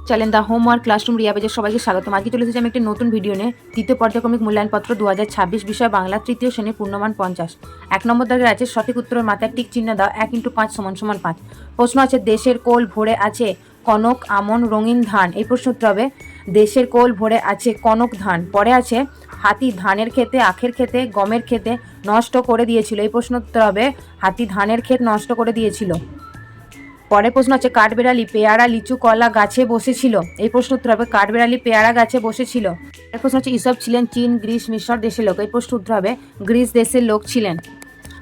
Channel the homework classroom Riya পেজের সবাইকে স্বাগতম। আজকে চলে এসেছি আমি একটি নতুন ভিডিও নিয়ে। তৃতীয় পর্যায়ক্রমিক মূল্যায়নপত্র 2026 বিষয় বাংলা তৃতীয় শ্রেণীর পূর্ণমান 50। 1 নম্বর দাগে আছে সঠিক উত্তরের মাথায় টিক চিহ্ন দাও। 1 × 5 = 5। প্রশ্ন আছে দেশের কোল ভরে আছে কনক আমন রঙিন ধান। এই প্রশ্ন উত্তর হবে দেশের কোল ভরে আছে কনক ধান। পরে আছে হাতি ধানের খেতে আখের খেতে গমের খেতে নষ্ট করে দিয়েছিল। এই প্রশ্ন উত্তর হবে হাতি ধানের ক্ষেত নষ্ট করে দিয়েছিল। পরের প্রশ্ন আছে কাঠবেড়ালি পেয়ারা লিচু কলা গাছে বসেছিল। এই প্রশ্ন উত্তর হবে কাঠবেড়ালি পেয়ারা গাছে বসেছিল। পরের প্রশ্ন হচ্ছে ইসব ছিলেন চীন গ্রিস মিশর দেশের লোক। এই প্রশ্ন উত্তর হবে গ্রিস দেশের লোক ছিলেন।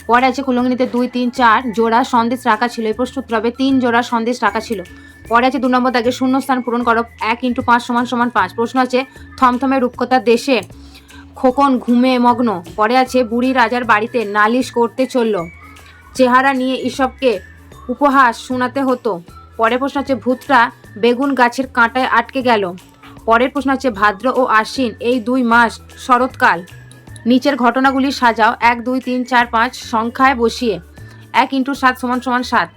পরে আছে কুলঙ্গিনীতে 2, 3, 4 জোড়া সন্দেশ রাখা ছিল। এই প্রশ্ন উত্তর হবে 3 জোড়া সন্দেশ রাখা ছিল। পরে আছে 2 নম্বর দাগে শূন্যস্থান পূরণ করো। 1 × 5 = 5। প্রশ্ন আছে থমথমে রূপকথার দেশে খোকন ঘুমে মগ্ন। পরে আছে বুড়ি রাজার বাড়িতে নালিশ করতে চলল। চেহারা নিয়ে ইসবকে উপহাস শোনাতে হতো। পরের প্রশ্ন আছে ভূতটা বেগুন গাছের কাঁটায় আটকে গেল। পরের প্রশ্ন আছে ভাদ্র ও আশ্বিন এই 2 মাস শরৎকাল। নিচের ঘটনাগুলি সাজাও 1, 2, 3, 4, 5 সংখ্যায় বসিয়ে। 1 × 7 = 7।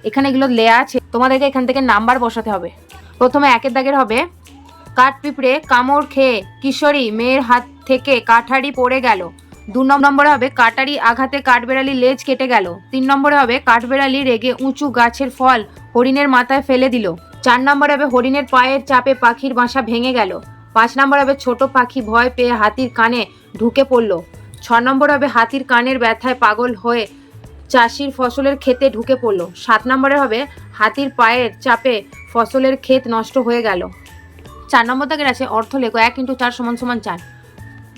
এখানে এগুলো লেয়া আছে, তোমাদেরকে এখান থেকে নাম্বার বসাতে হবে। প্রথমে 1 দাগের হবে কাঠ পিঁপড়ে কামড় খেয়ে কিশোরী মেয়ের হাত থেকে কাঠারি পড়ে গেল। 2 নম্বরে হবে কাটারি আঘাতে কাঠবেড়ালি লেজ কেটে গেল। 3 নম্বরে হবে কাঠবেড়ালি রেগে উঁচু গাছের ফল হরিণের মাথায় ফেলে দিল। 4 নম্বরে হবে হরিণের পায়ের চাপে পাখির বাসা ভেঙে গেল। 5 নম্বরে হবে ছোট পাখি ভয় পেয়ে হাতির কানে ঢুকে পড়ল। 6 নম্বরে হবে হাতির কানের ব্যথায় পাগল হয়ে চাষির ফসলের ক্ষেতে ঢুকে পড়ল। 7 নম্বরে হবে হাতির পায়ের চাপে ফসলের ক্ষেত নষ্ট হয়ে গেল। 4 নম্বর দাগের আছে অর্থ লেখো। 1 × 4 = 4।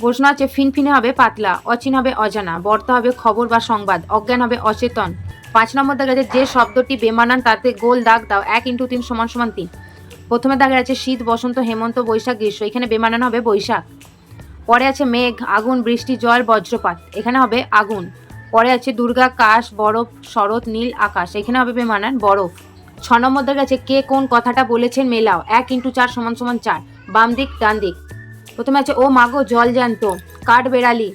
প্রশ্ন আছে ফিনফিনে হবে পাতলা, অচিন হবে অজানা, বর্তা হবে খবর বা সংবাদ, অজ্ঞান হবে অচেতন। 5 নম্বর দাগে আছে যে শব্দটি বেমানান তাতে গোল দাগ দাও। 1 × 3 = 3। প্রথমে দাগে আছে শীত বসন্ত হেমন্ত বৈশাখ গ্রীষ্ম। এখানে বেমানান হবে বৈশাখ। পরে আছে মেঘ আগুন বৃষ্টি জল বজ্রপাত। এখানে হবে আগুন। পরে আছে দুর্গা কাশ বরফ শরৎ নীল আকাশ। এখানে হবে বেমানান বরফ। 6 নম্বর দাগে আছে কে কোন কথাটা বলেছেন মেলাও। 1 × 4 = 4। বাম দিক ডান দিক। প্রথমে আছে ও মাগো জল জ্যান্ত কাঠবেড়ালি।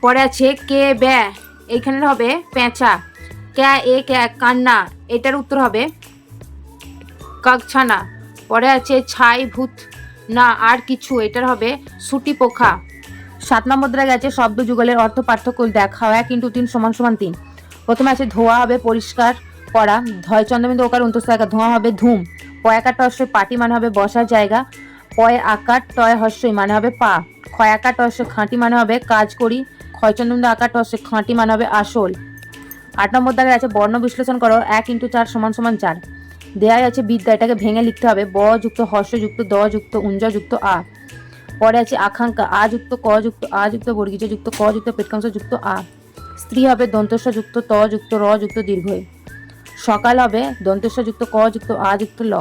পরে আছে কে ব্যা, এইখানে হবে পেঁচা। ক্যা এ ক্যা কান্না, এটার উত্তর হবে কাকছানা। পরে আছে ছাই ভূত না আর কিছু, এটার হবে সুটি পোখা। 7 নম্বর দাগে আছে শব্দ যুগলের অর্থ পার্থক্য দেখাও। 1 × 3 = 3। প্রথমে আছে ধোয়া হবে পরিষ্কার করা, ধয় চন্দ্রবিন্দু ওকার অন্তঃস্থ ধোঁয়া হবে ধূম। পয়াকার টস্যই পাটি মানে হবে বসার জায়গা। পয় আকার টয় হস্যই মানে হবে পা। ক্ষয় আকার টস্য খাঁটি মানে হবে কাজ করি। ক্ষয় চন্দ্রবিন্দু আকার টস্য খাঁটি মানে হবে আসল। 8 নম্বর দাগে আছে বর্ণ বিশ্লেষণ করো। 1 × 4 = 4। দেয়াই আছে বিদ্যা, এটাকে ভেঙে লিখতে হবে ব যুক্ত হর্ষ যুক্ত দ যুক্ত উঞ্জ যুক্ত আ। পরে আছে আকাঙ্ক্ষা আ যুক্ত ক যুক্ত আ যুক্ত বর্গীজ যুক্ত ক যুক্ত পেটকাংশ যুক্ত আ। স্ত্রী হবে দন্তস্ব যুক্ত ত যুক্ত র যুক্ত দীর্ঘই। সকাল হবে দন্তস্ব যুক্ত ক যুক্ত আ যুক্ত ল।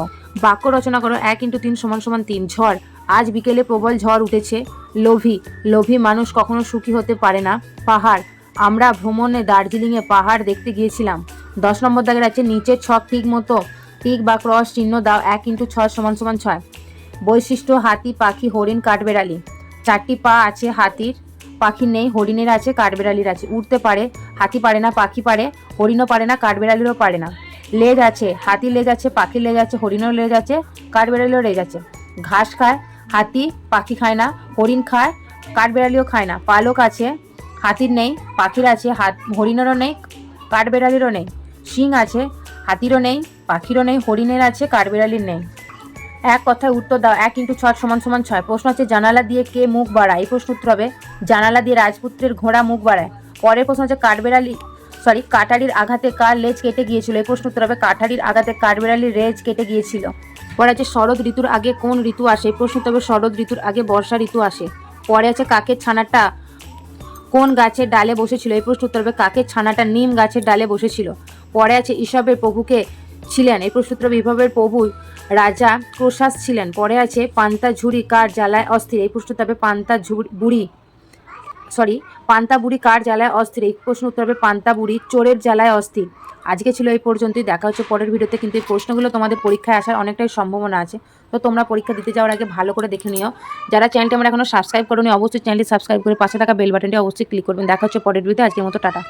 বাক্য রচনা করো। 1 × 3 = 3। ঝড় আজ বিকেলে প্রবল ঝড় উঠেছে। লোভী লোভী মানুষ কখনো সুখী হতে পারে না। পাহাড় আমরা ভ্রমণে দার্জিলিংয়ে পাহাড় দেখতে গিয়েছিলাম। 10 নম্বর দাগের আছে নিচের ছক ঠিক মতো টিক বা ক্রস চিহ্ন দাও। 1 × 6 = 6। বৈশিষ্ট্য হাতি পাখি হরিণ কাঠবেড়ালি। 4টি পা আছে হাতির, পাখির নেই, হরিণের আছে কাঠবেড়ালির আছে। উড়তে পারে, হাতি পারে না, পাখি পারে, হরিণও পারে না, কাঠবেড়ালিরও পারে না। লেজ আছে, হাতির লেজ আছে, পাখির লেজ আছে, হরিণের লেজ আছে, কাঠবেড়ালিরও লেজ আছে। ঘাস খায়, হাতি পাখি খায় না, হরিণ খায়, কাঠবেড়ালিও খায় না। পালক আছে, হাতির নেই, পাখির আছে, হরিণেরও নেই, কাঠবেড়ালিরও নেই। শিং আছে, হাতিরও নেই, পাখিরও নেই, হরিণের আছে, কাঠবেড়ালির নেই। এক কথায় উত্তর দাও। 1 × 6 = 6। প্রশ্ন আছে জানালা দিয়ে কে মুখ বাড়ায়। এই প্রশ্ন উত্তর হবে জানালা দিয়ে রাজপুত্রের ঘোড়া মুখ বাড়ায়। পরের প্রশ্ন আছে কাটারির আঘাতে কার লেজ কেটে গিয়েছিল। এই প্রশ্ন উত্তর হবে কাঠারির আঘাতে কাঠবেড়ালির লেজ কেটে গিয়েছিল। পরে আছে শরৎ ঋতুর আগে কোন ঋতু আসে। এই প্রশ্ন উত্তর হবে শরৎ ঋতুর আগে বর্ষা ঋতু আসে। পরে আছে কাকের ছানাটা কোন গাছের ডালে বসেছিল। এই প্রশ্ন উত্তর হবে কাকের ছানাটা নিম গাছের ডালে বসেছিল। পরে আছে ঈশপের প্রভুকে ছিলেন। এই প্রশ্ন উত্তর ঈশপের প্রভু রাজা ক্রোশাস ছিলেন। পরে আছে পান্তা ঝুড়ি কার জ্বালায় অস্থির। এই প্রশ্ন উত্তর হবে পান্তা বুড়ি কার জ্বালায় অস্থির। এই প্রশ্ন উত্তর হবে পান্তা বুড়ি চোরের জ্বালায় অস্থির। আজকে ছিল এই পর্যন্তই, দেখা হচ্ছে পরের ভিডিওতে। কিন্তু এই প্রশ্নগুলো তোমাদের পরীক্ষায় আসার অনেকটাই সম্ভাবনা আছে, তো তোমরা পরীক্ষা দিতে যাওয়ার আগে ভালো করে দেখে নিও। যারা চ্যানেলটি আমরা এখনো সাবস্ক্রাইব করোনি অবশ্যই চ্যানেলটি সাবস্ক্রাইব করে পাশে থাকা বেল বাটনটি অবশ্যই ক্লিক করবেন। দেখা হচ্ছে পরের ভিডিওতে। আজকের মতো টাটা।